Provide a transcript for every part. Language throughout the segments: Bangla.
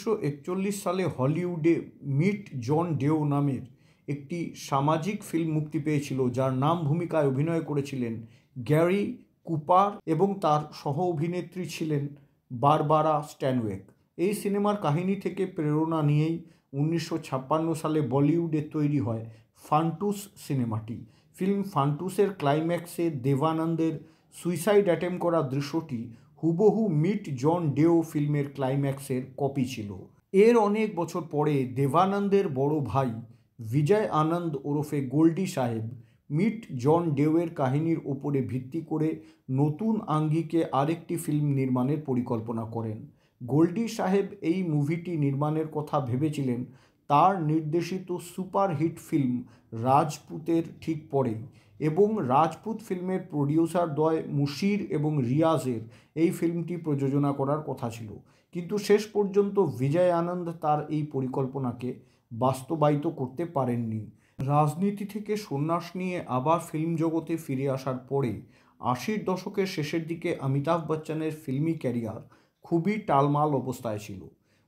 1941 সালে হলিউডে মিট জন ডেও নামের একটি সামাজিক ফিল্ম মুক্তি পেয়েছিল, যার নাম ভূমিকায় অভিনয় করেছিলেন গ্যারি কুপার এবং তার সহ অভিনেত্রী ছিলেন বারবারা স্ট্যানওয়েক। এই সিনেমার কাহিনী থেকে প্রেরণা নিয়েই 1956 সালে বলিউডে তৈরি হয় ফান্টুস সিনেমাটি। ফিল্ম ফান্টুসের ক্লাইম্যাক্সে দেবানন্দের সুইসাইড অ্যাটেম্প করা দৃশ্যটি হুবহু মিট জন ডেও ফিল্মের ক্লাইম্যাক্সের কপি ছিল। এর অনেক বছর পরে দেবানন্দের বড় ভাই বিজয় আনন্দ ওরফে গোল্ডি সাহেব মিট জন ডেওয়ের কাহিনীর ওপরে ভিত্তি করে নতুন আঙ্গিকে আরেকটি ফিল্ম নির্মাণের পরিকল্পনা করেন। গোল্ডি সাহেব এই মুভিটি নির্মাণের কথা ভেবেছিলেন তার নির্দেশিত সুপারহিট ফিল্ম রাজপুতের ঠিক পরেই, এবং রাজপুত ফিল্মের প্রডিউসার দ্বয় মুশির এবং রিয়াজের এই ফিল্মটি প্রযোজনা করার কথা ছিল। কিন্তু শেষ পর্যন্ত বিজয় আনন্দ তার এই পরিকল্পনাকে বাস্তবায়িত করতে পারেননি। রাজনীতি থেকে সন্ন্যাস নিয়ে আবার ফিল্ম জগতে ফিরে আসার পরে 80-র দশকের শেষের দিকে অমিতাভ বচ্চনের ফিল্মি ক্যারিয়ার খুবই টালমাল অবস্থায় ছিল।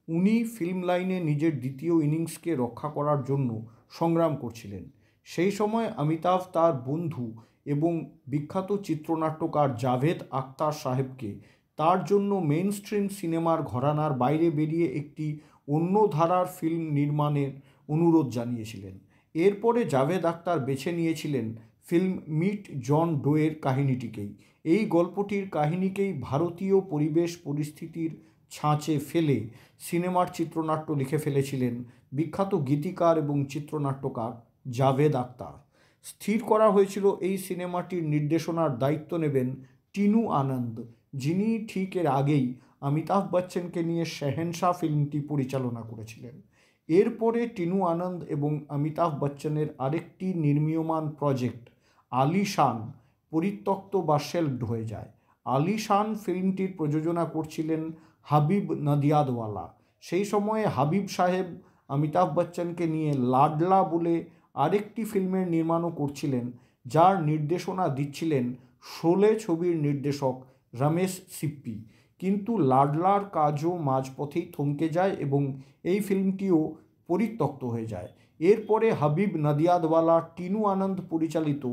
উনি ফিল্ম লাইনে নিজের দ্বিতীয় ইনিংসকে রক্ষা করার জন্য সংগ্রাম করছিলেন। সেই সময় অমিতাভ তার বন্ধু এবং বিখ্যাত চিত্রনাট্যকার জাভেদ আখতার সাহেবকে তার জন্য মেইনস্ট্রিম সিনেমার ঘরানার বাইরে বেরিয়ে একটি অন্য ধারার ফিল্ম নির্মাণের অনুরোধ জানিয়েছিলেন। এরপরে জাভেদ আখতার বেছে নিয়েছিলেন ফিল্ম মিট জন ডোয়ের কাহিনীটিকেই। এই গল্পটির কাহিনীকেই ভারতীয় পরিবেশ পরিস্থিতির ছাঁচে ফেলে সিনেমার চিত্রনাট্য লিখে ফেলেছিলেন বিখ্যাত গীতিকার এবং চিত্রনাট্যকার জাভেদ আখতার। স্থির করা হয়েছিল এই সিনেমাটির নির্দেশনার দায়িত্ব নেবেন টিনু আনন্দ, যিনি ঠিক এর আগেই অমিতাভ বচ্চনকে নিয়ে শেহেনশাহ ফিল্মটি পরিচালনা করেছিলেন। এরপরে টিনু আনন্দ এবং অমিতাভ বচ্চনের আরেকটি নির্মীয়মান প্রজেক্ট আলি শান পরিত্যক্ত বা শেলফড হয়ে যায়। আলি শান ফিল্মটির প্রযোজনা করছিলেন হাবিব নদিয়াদওয়ালা। সেই সময়ে হাবিব সাহেব অমিতাভ বচ্চনকে নিয়ে লাডলা বলে আরেকটি ফিল্মের নির্মাণও করছিলেন, যার নির্দেশনা দিচ্ছিলেন শোলে ছবির নির্দেশক রমেশ সিপ্পি। কিন্তু লাডলার কাজও মাঝপথেই থমকে যায় এবং এই ফিল্মটিও পরিত্যক্ত হয়ে যায়। এরপরে হাবিব নদিয়াদওয়ালা টিনু আনন্দ পরিচালিত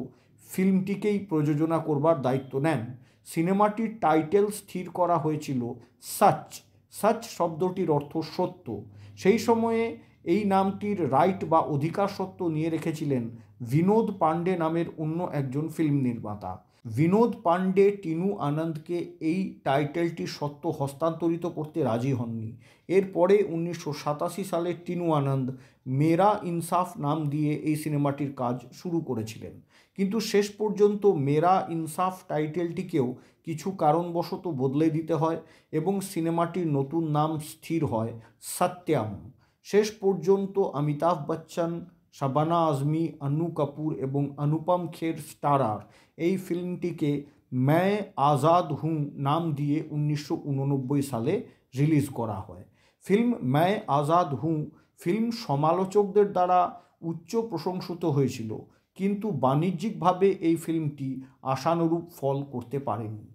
ফিল্মটিকেই প্রযোজনা করবার দায়িত্ব নেন। সিনেমাটির টাইটেল স্থির করা হয়েছিল সচ। সচ শব্দটির অর্থ সত্য। সেই সময়ে এই নামটির রাইট বা অধিকার সত্ত্ব নিয়ে রেখেছিলেন বিনোদ পান্ডে নামের অন্য একজন ফিল্ম নির্মাতা। বিনোদ পান্ডে টিনু আনন্দকে এই টাইটেলটির সত্ত্ব হস্তান্তরিত করতে রাজি হননি। এরপরে 1987 সালে টিনু আনন্দ মেরা ইনসাফ নাম দিয়ে এই সিনেমাটির কাজ শুরু করেছিলেন, কিন্তু শেষ পর্যন্ত মেরা ইনসাফ টাইটেলটিকেও কিছু কারণবশত বদলে দিতে হয় এবং সিনেমাটির নতুন নাম স্থির হয় সত্যম। শেষ পর্যন্ত অমিতাভ বচ্চন, শাবানা আজমি, আন্নু কাপুর এবং অনুপম খের স্টারার এই ফিল্মটিকে मैं आज़ाद हूँ নাম দিয়ে 1989 সালে রিলিজ করা হয়। ফিল্ম मैं आज़ाद हूँ ফিল্ম সমালোচকদের দ্বারা উচ্চ প্রশংসিত হয়েছিল, কিন্তু বাণিজ্যিকভাবে এই ফিল্মটি আশানুরূপ ফল করতে পারেনি।